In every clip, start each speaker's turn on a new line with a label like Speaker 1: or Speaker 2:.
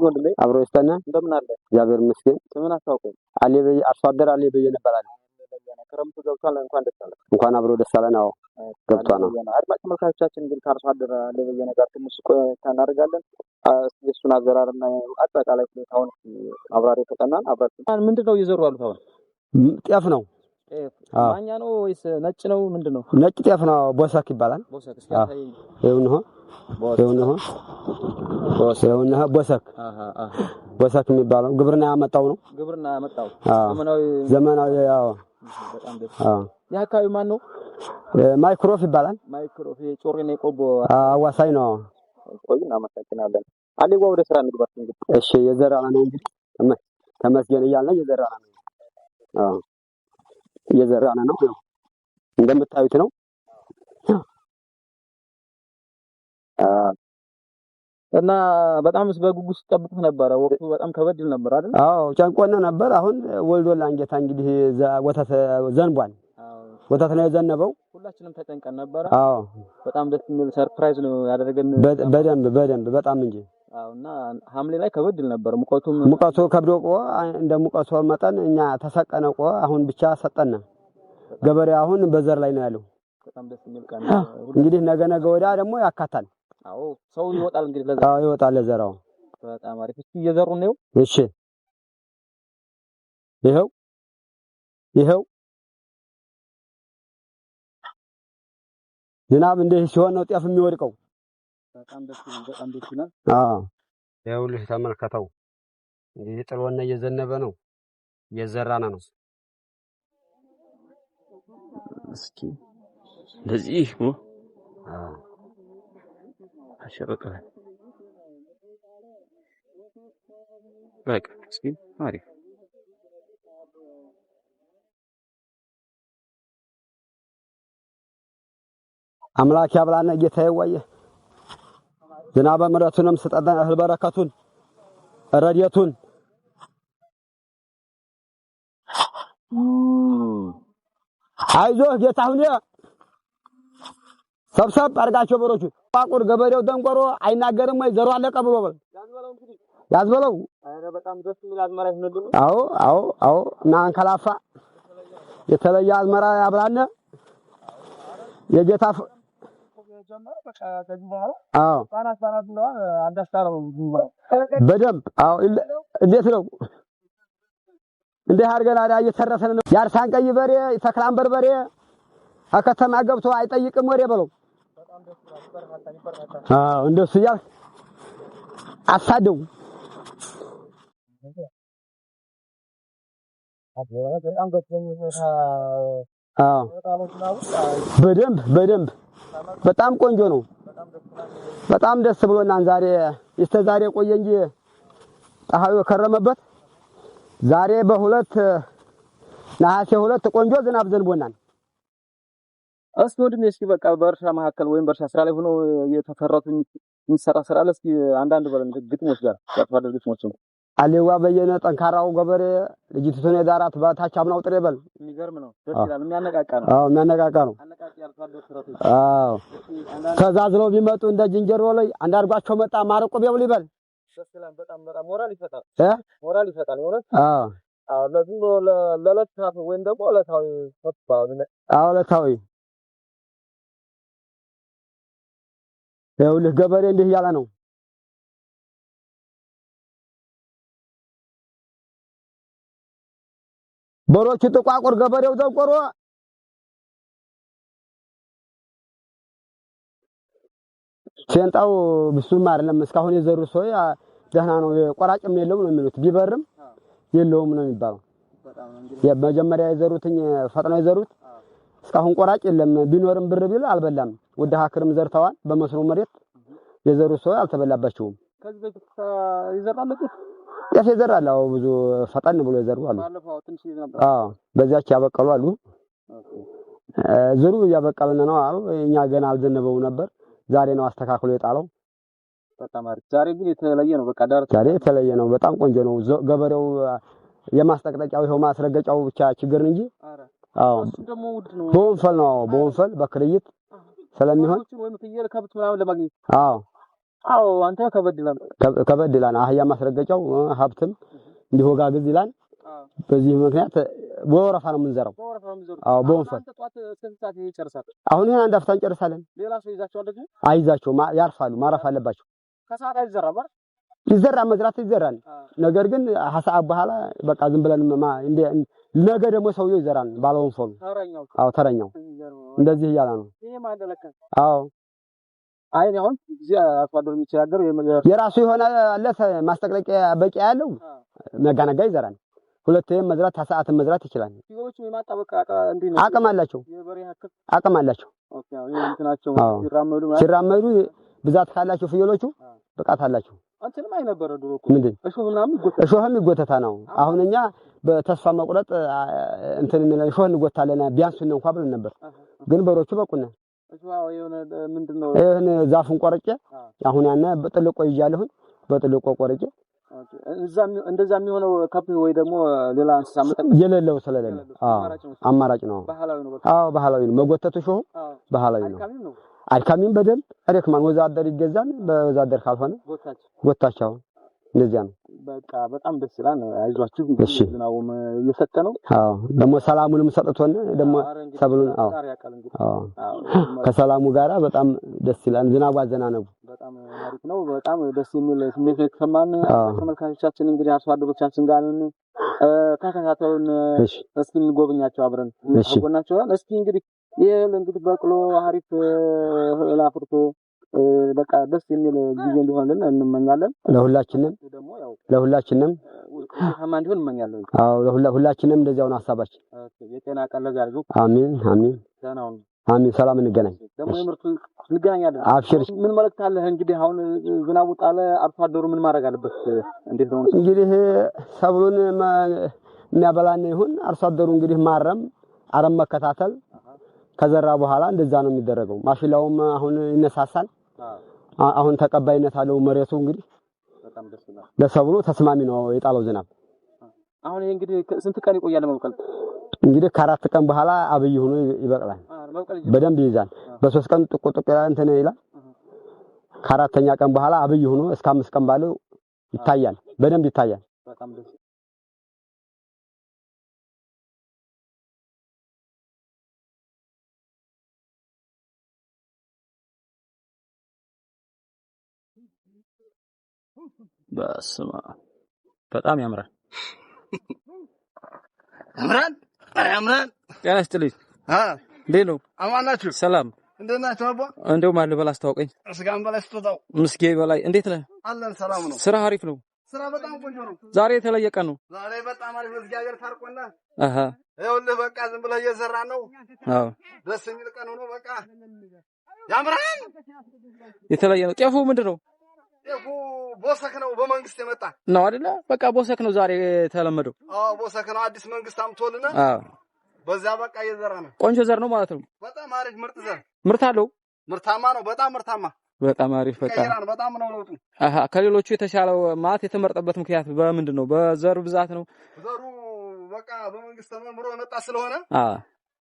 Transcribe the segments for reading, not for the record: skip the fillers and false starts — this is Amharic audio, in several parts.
Speaker 1: ወንድሜ
Speaker 2: አብሮ ይስተና
Speaker 1: እንደምን አለ
Speaker 2: እግዚአብሔር ይመስገን
Speaker 1: ስምን አታውቀው
Speaker 2: አሊ በይ አርሶ አደር አሊ በይ ነበራል
Speaker 1: ክረምቱ ገብቷል እንኳን ደስ አለ
Speaker 2: እንኳን አብሮ ደስ አለን አዎ ገብቷል
Speaker 1: አድማጭ ተመልካቾቻችን ግን ከአርሶ አደር አሊ በይ ነገር ትንሽ ቆይታ እናደርጋለን የሱን አዘራርና አጠቃላይ ሁኔታውን አብራሪ ተጠናን አብራሪ ምንድነው እየዘሩ ያሉት አሁን
Speaker 2: ጤፍ ነው
Speaker 1: ማኛ ነው ወይስ ነጭ ነው ምንድነው
Speaker 2: ነጭ ጤፍ ነው ቦሳክ ይባላል
Speaker 1: ቦሳክ እስኪ
Speaker 2: ይሁንሁ ቦሳክ ቦሳክ የሚባለው ግብርና ያመጣው ነው
Speaker 1: ግብርና ያመጣው
Speaker 2: ዘመናዊ ያው
Speaker 1: በጣም ደስ ያካባቢ ማን ነው
Speaker 2: ማይክሮፍ ይባላል
Speaker 1: ማይክሮፍ ጮሪና ቆቦ
Speaker 2: አዋሳይ ነው
Speaker 1: ቆይና መሰከናለን አለጓ ወደ ስራ እንግባስ እንግዲህ
Speaker 2: እሺ የዘራና ነው እንግዲህ ተመስገን ይያልና የዘራና ነው የዘራና ነው እንደምታዩት ነው
Speaker 1: እና በጣምስ በጉጉት ተጠብቁት ነበር ወቅቱ በጣም ከበድል ነበር አይደል
Speaker 2: አዎ ጨንቆነ ነበር አሁን ወልዶላ አንገታ እንግዲህ ወተት ዘንቧል ወተት ነው የዘነበው
Speaker 1: ሁላችንም ተጨንቀን ነበር
Speaker 2: አዎ
Speaker 1: በጣም ደስ የሚል ሰርፕራይዝ ነው ያደረገን
Speaker 2: በደንብ በጣም እንጂ
Speaker 1: አውና ሐምሌ ላይ ከበድል ነበር
Speaker 2: ሙቀቱ ከብዶቆ እንደ ሙቀቱ መጠን እኛ ተሰቀነቆ አሁን ብቻ ሰጠና ገበሬ አሁን በዘር ላይ ነው ያለው
Speaker 1: በጣም ደስ የሚል ቀን
Speaker 2: እንግዲህ ነገ ወዳ ደግሞ ያካታል
Speaker 1: አዎ ሰው ይወጣል እንግዲህ ለዘራው
Speaker 2: አዎ ይወጣል ለዘራው
Speaker 1: በጣም አሪፍ እስኪ እየዘሩ ነው
Speaker 2: እሺ ይሄው ዝናብ እንደ ሲሆን ነው ጤፍ የሚወድቀው
Speaker 1: በጣም ደስ ይላል
Speaker 2: አዎ ይኸውልህ ተመልከተው እንግዲህ ጥሎና እየዘነበ ነው እየዘራና ነው
Speaker 1: እስኪ ለዚህ አሸበቀ በቃ እስኪ አሪፍ
Speaker 2: አምላክ ያብላና ጌታዬ ወየ ዝናበ ምሕረቱንም ስጠን እህል በረከቱን ረድኤቱን አይዞህ ጌታ ሁኔ ሰብሰብ አርጋቸው በሮቹ ቋቁር ገበሬው ደንቆሮ አይናገርም ወይ ዘሩ አለቀ ብሎ በል ያዝበለው
Speaker 1: አረ በጣም ደስ የሚል አዝመራ ይሁንልኝ
Speaker 2: አዎ እና አንከላፋ የተለየ አዝመራ ያብላነ የጌታ
Speaker 1: ጀመረ በቃ ከዚህ በኋላ
Speaker 2: አዎ
Speaker 1: ባናት ነው አንዳስታረው
Speaker 2: በደንብ አዎ እንዴት ነው እንደ አርገና ዳ እየተረፈን ነው ያርሳን ቀይ በሬ ተክላን በርበሬ አከተማ ገብቶ አይጠይቅም ወሬ በለው
Speaker 1: በጣም ደስ ይላል
Speaker 2: አዎ እንደሱ ያል አሳደው አዎ በደንብ በጣም ቆንጆ ነው በጣም ደስ ብሎናል ዛሬ ዛሬ ቆየ እንጂ ፀሐዩ ከረመበት ዛሬ በሁለት ነሐሴ 2 ቆንጆ ዝናብ ዘንቦናል
Speaker 1: እስኪ ወንድሜ እስኪ በቃ በእርሻ መካከል ወይም በእርሻ ስራ ላይ ሆኖ የተፈረቱ የሚሰራ ስራ አለ እስኪ አንዳንድ በለን ግጥሞች ጋር ያጥፋደ ግጥሞች
Speaker 2: አሌዋ በየነ ጠንካራው ገበሬ ልጅቱን የዳራት ባታች አምናው ጥሬ በል
Speaker 1: የሚገርም ነው ደስ ይላል የሚያነቃቃ ነው
Speaker 2: አዎ የሚያነቃቃ ነው
Speaker 1: አነቃቂ ያልፋደ ስራቶች
Speaker 2: አዎ ከዛዝለው ቢመጡ እንደ ጅንጀሮ ላይ አንዳርጓቸው መጣ ማረቆ ቢያብል ይበል
Speaker 1: ደስ ይላል በጣም ሞራል ይፈታል ይሆናል አዎ ለዚህ ለለታት ወይም ደግሞ ለታዊ ተጥፋው
Speaker 2: አዎ ለታዊ ይኸውልህ ገበሬ እንዲህ ያለ ነው በሮቹ ተቋቁር ገበሬው ደንቆሮ ሴንጣው ብሱም አይደለም እስካሁን የዘሩ ሰው ደህና ነው ቆራጭም የለውም ነው የሚሉት ቢበርም የለውም ነው የሚባለው የመጀመሪያ የዘሩትኝ ፈጥነው የዘሩት እስካሁን ቆራጭ የለም ቢኖርም ብር ቢል አልበላም ወደ ሀክርም ዘርተዋል በመስኖ መሬት የዘሩ ሰው አልተበላባቸውም
Speaker 1: ከዚህ በፊት ይዘራሉ
Speaker 2: ጤፍ ይዘራሉ ብዙ ፈጠን ብሎ ይዘሩ አሉ አዎ በዚያች ያበቀሉ አሉ ዘሩ ያበቀልን ነው አሉ እኛ ገና አልዘነበው ነበር ዛሬ ነው አስተካክሎ የጣለው
Speaker 1: በጣም አሪፍ ዛሬ ግን የተለየ ነው በቃ
Speaker 2: ዛሬ የተለየ ነው በጣም ቆንጆ ነው ገበሬው የማስጠቅጠቂያው ይሄው ማስረገጫው ብቻ ችግር እንጂ አዎ
Speaker 1: ደግሞ ውድ ነው
Speaker 2: በወንፈል ነው በወንፈል በክርይት ስለሚሆን
Speaker 1: ወይም ፍየል ከብት ምናምን ለማግኘት
Speaker 2: አዎ
Speaker 1: አዎ አንተ
Speaker 2: ከበድ ይላል አህያ ማስረገጫው ሀብትም እንዲወጋ ግዝ ይላል በዚህ ምክንያት በወረፋ ነው የምንዘራው አዎ በወንፈል አሁን ይሄን አንድ አፍታን ጨርሳለን
Speaker 1: ሌላ ሰው ይዛቸዋል ደግሞ
Speaker 2: አይዛቸው ያርፋሉ ማረፍ አለባቸው
Speaker 1: ከሰዓት አይዘራም አይደል
Speaker 2: ይዘራ መዝራት ይዘራል ነገር ግን ሐሳብ በኋላ በቃ ዝም ብለን ነገ ደግሞ ሰውየው ይዘራል ባለወንፈሉ አዎ ተረኛው እንደዚህ ይያላ ነው
Speaker 1: ይሄ ማደለከ
Speaker 2: አዎ
Speaker 1: አይን አሁን እዚህ አፋዶር የሚቸገር
Speaker 2: የራሱ የሆነ አለፈ ማስተቅለቂያ በቂ ያለው ነጋ ይዘራል ሁለቴም መዝራት ሰዓትን መዝራት ይችላል
Speaker 1: ሲጎቹ የማጣበቅ እንዴ ነው
Speaker 2: አቅም አላቸው
Speaker 1: የበሬ ሀክል
Speaker 2: አቅም አላቸው
Speaker 1: ኦኬ አዎ እንትናቸው
Speaker 2: ሲራመዱ ብዛት ካላቸው ፍየሎቹ ብቃት አላቸው
Speaker 1: አንተንም አይነበረ ድሮ እኮ
Speaker 2: ምንድን
Speaker 1: እሾህ ምናምን
Speaker 2: እሾህም ይጎተታ ነው አሁን እኛ በተስፋ መቁረጥ እንትን እሾህ እንጎታለን ቢያንስ ነው እንኳን ብለን ነበር ግን በሮቹ በቁና
Speaker 1: እሾህ የሆነ ምንድነው
Speaker 2: ይሄን ዛፉን ቆርጬ አሁን ያነ በጥልቆ ይያለሁ በጥልቆ ቆርጬ
Speaker 1: እንደዛ የሚሆነው ከብት ወይ ደግሞ ሌላ እንስሳ መጠን
Speaker 2: የሌለው ስለሌለ አማራጭ ነው አዎ ባህላዊ ነው መጎተቱ ሾህ ባህላዊ ነው አልካሚን በደንብ አረክማን ወዛደር ይገዛል በወዛደር ካልሆነ ጎታቻው እንደዚያ ነው
Speaker 1: በቃ በጣም ደስ ይላል አይዟችሁ ዝናውም እየሰጠ ነው
Speaker 2: አዎ ደግሞ ሰላሙንም ሰጥቶን ደግሞ ሰብሉን አዎ ከሰላሙ ጋራ በጣም ደስ ይላል ዝናቡ አዘናነቡ
Speaker 1: በጣም አሪፍ ነው በጣም ደስ የሚል ስሜት የተሰማን ተመልካቾቻችን እንግዲህ አርሶ አደሮቻችን ጋር ተከታተሉን እስኪ እንጎብኛቸው አብረን አጎናቸው እስኪ እንግዲህ ይሄ እንግዲህ በቅሎ አሪፍ ላፍርቶ በቃ ደስ የሚል ጊዜ እንዲሆንልን እንመኛለን ለሁላችንም ከማን እንዲሆን እንመኛለን
Speaker 2: አዎ ለሁላችንም እንደዚያው ነው ሐሳባችን
Speaker 1: የጤና ቀለብ ያርጉ
Speaker 2: አሜን አሜን ሰላም እንገናኝ
Speaker 1: ደግሞ የምርቱ እንገናኛለን
Speaker 2: አብሽር
Speaker 1: ምን መልእክት አለህ እንግዲህ አሁን ዝናቡ ጣለ አርሶ አደሩ ምን ማድረግ አለበት እንዴት ነው
Speaker 2: እንግዲህ ሰብሉን የሚያበላን ይሁን አርሶ አደሩ እንግዲህ ማረም አረም መከታተል ከዘራ በኋላ እንደዛ ነው የሚደረገው ማሽላውም አሁን ይነሳሳል አሁን ተቀባይነት አለው መሬቱ እንግዲህ
Speaker 1: በጣም ደስ ይላል
Speaker 2: ለሰብሉ ተስማሚ ነው የጣለው ዝናብ
Speaker 1: አሁን ይሄ እንግዲህ ስንት ቀን ይቆያል መብቀል
Speaker 2: እንግዲህ ከአራት ቀን በኋላ አብይ ሆኖ ይበቅላል በደንብ ይይዛል በ3 ቀን ጥቁጥቁ እንትን ይላል ከአራተኛ ቀን በኋላ አብይ ሆኖ እስከ 5 ቀን ባለው ይታያል በደንብ ይታያል
Speaker 1: በጣም ደስ በስማ በጣም ያምራል ያምራል ጤና ይስጥልኝ እንዴት ነው
Speaker 3: አማን ናችሁ
Speaker 1: ሰላም
Speaker 3: እንዴት ናችሁ አባ
Speaker 1: እንደው ማን ልበል አስተዋውቀኝ
Speaker 3: እስጋም በላይ ስትወጣው
Speaker 1: ምስጌ በላይ እንዴት ነህ
Speaker 3: አለን ሰላም ነው
Speaker 1: ስራ አሪፍ ነው
Speaker 3: ስራ በጣም ቆንጆ ነው
Speaker 1: ዛሬ የተለየ ቀን ነው
Speaker 3: ዛሬ በጣም አሪፍ እግዚአብሔር ታርቆና
Speaker 1: ይኸውልህ
Speaker 3: በቃ ዝም ብለህ እየሰራን ነው
Speaker 1: አዎ
Speaker 3: ደስ የሚል ቀን ሆኖ በቃ ያምራል
Speaker 1: የተለየ ነው ጤፉ ምንድነው
Speaker 3: ጤፉ ቦሰክ ነው በመንግስት የመጣ
Speaker 1: ነው አይደለ በቃ ቦሰክ ነው ዛሬ የተለመደው
Speaker 3: አዎ ቦሰክ ነው አዲስ መንግስት አምቶልና
Speaker 1: አዎ
Speaker 3: በዛ በቃ እየዘራ ነው
Speaker 1: ቆንጆ ዘር ነው ማለት ነው
Speaker 3: በጣም አሪፍ ምርጥ ዘር
Speaker 1: ምርት አለው
Speaker 3: ምርታማ ነው በጣም ምርታማ
Speaker 1: በጣም አሪፍ በቃ
Speaker 3: ቀይራን በጣም ነው ለውጡ
Speaker 1: ከሌሎቹ የተሻለው ማለት የተመረጠበት ምክንያት በምንድነው በዘሩ ብዛት ነው
Speaker 3: ዘሩ በቃ በመንግስት ተመምሮ የመጣ ስለሆነ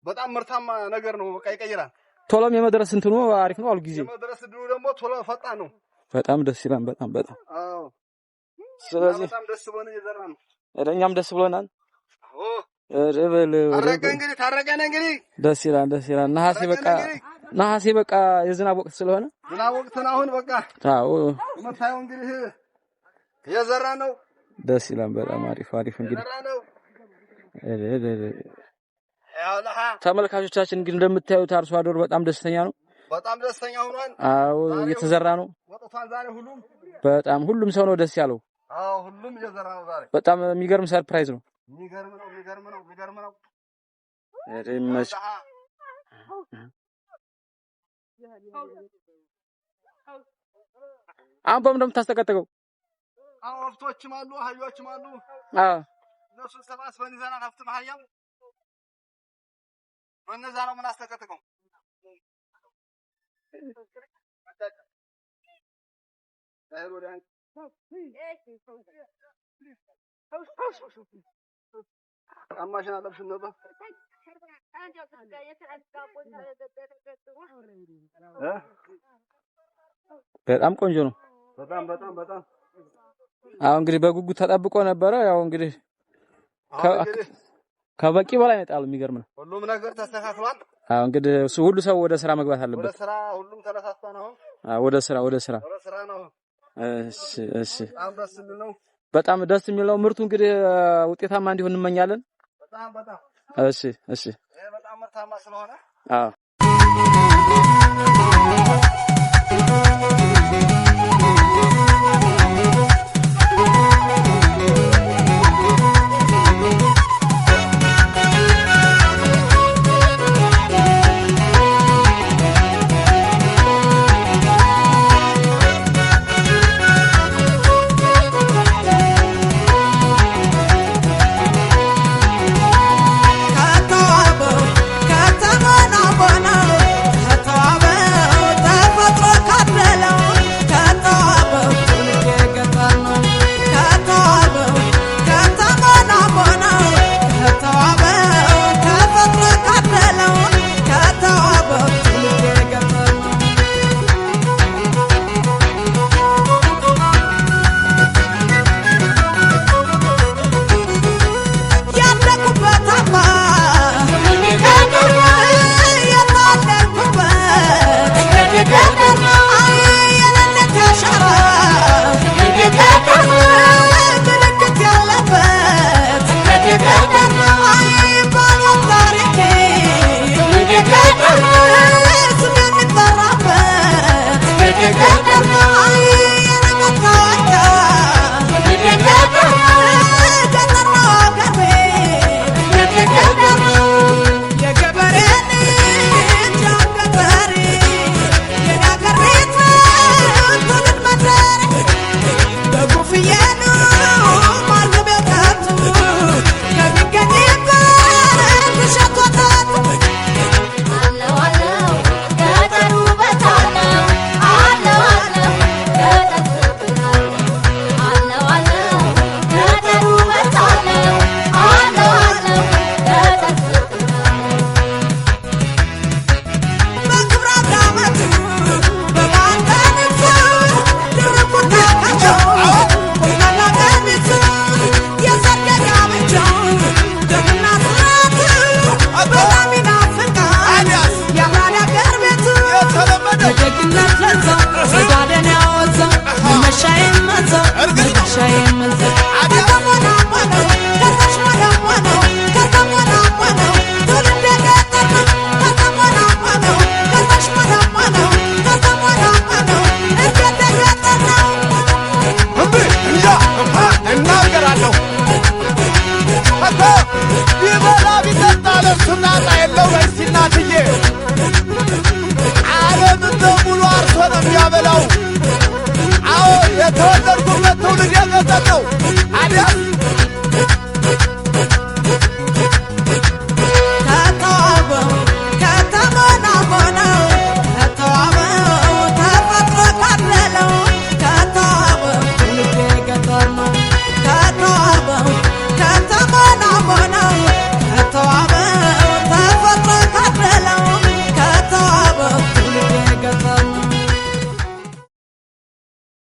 Speaker 3: በጣም ምርታማ ነገር ነው በቃ ይቀይራል
Speaker 1: ቶሎም የመድረስ እንትኑ አሪፍ ነው አሉ ጊዜ
Speaker 3: የመድረስ ድሩ ደግሞ ቶሎ ፈጣን ነው
Speaker 1: በጣም ደስ ይላል በጣም
Speaker 3: አዎ
Speaker 1: ስለዚህ
Speaker 3: በጣም ደስ ብሎን እየዘራ ነው
Speaker 1: እኛም ደስ ብሎናል
Speaker 3: አዎ ታረቀን እንግዲህ
Speaker 1: ደስ ይላል ነሐሴ በቃ የዝናብ ወቅት ስለሆነ
Speaker 3: ዝናብ ወቅት ነው አሁን በቃ
Speaker 1: አዎ
Speaker 3: መታየው እንግዲህ የዘራ ነው
Speaker 1: ደስ ይላል በጣም አሪፍ እንግዲህ ተመልካቾቻችን እንግዲህ እንደምታዩት አርሶ አደሩ በጣም ደስተኛ ነው
Speaker 3: በጣም ደስተኛ ሆኗል
Speaker 1: አዎ እየተዘራ ነው
Speaker 3: ወጥቷል ዛሬ
Speaker 1: በጣም ሁሉም ሰው ነው ደስ ያለው
Speaker 3: አዎ ሁሉም እየዘራ ነው ዛሬ
Speaker 1: በጣም የሚገርም ሰርፕራይዝ ነው
Speaker 3: የሚገርም ነው
Speaker 1: አሁን በምን እንደምታስተቀጥቀው
Speaker 3: አዎ ወፍቶችም አሉ አህዮችም አሉ
Speaker 1: አዎ
Speaker 3: እነሱ ሰባስበን ይዘና ሀብት ማህያም እነዛ ነው ምን አስተቀጥቀው አማሽና ለብስ ነበር
Speaker 1: በጣም ቆንጆ ነው
Speaker 3: በጣም
Speaker 1: አሁን እንግዲህ በጉጉት ተጠብቆ ነበረ። ያው እንግዲህ ከበቂ በላይ ነው የጣሉ። የሚገርም ነው።
Speaker 3: ሁሉም ነገር ተስተካክሏል።
Speaker 1: አዎ እንግዲህ ሁሉ ሰው ወደ ስራ መግባት አለበት።
Speaker 3: ወደ ስራ ሁሉም ተነሳስቷል። አሁን
Speaker 1: ወደ ስራ
Speaker 3: ነው።
Speaker 1: እሺ
Speaker 3: በጣም ደስ
Speaker 1: የሚል ነው። ምርቱ እንግዲህ ውጤታማ እንዲሆን እንመኛለን።
Speaker 3: በጣም
Speaker 1: እሺ
Speaker 3: በጣም ምርታማ ስለሆነ
Speaker 1: አዎ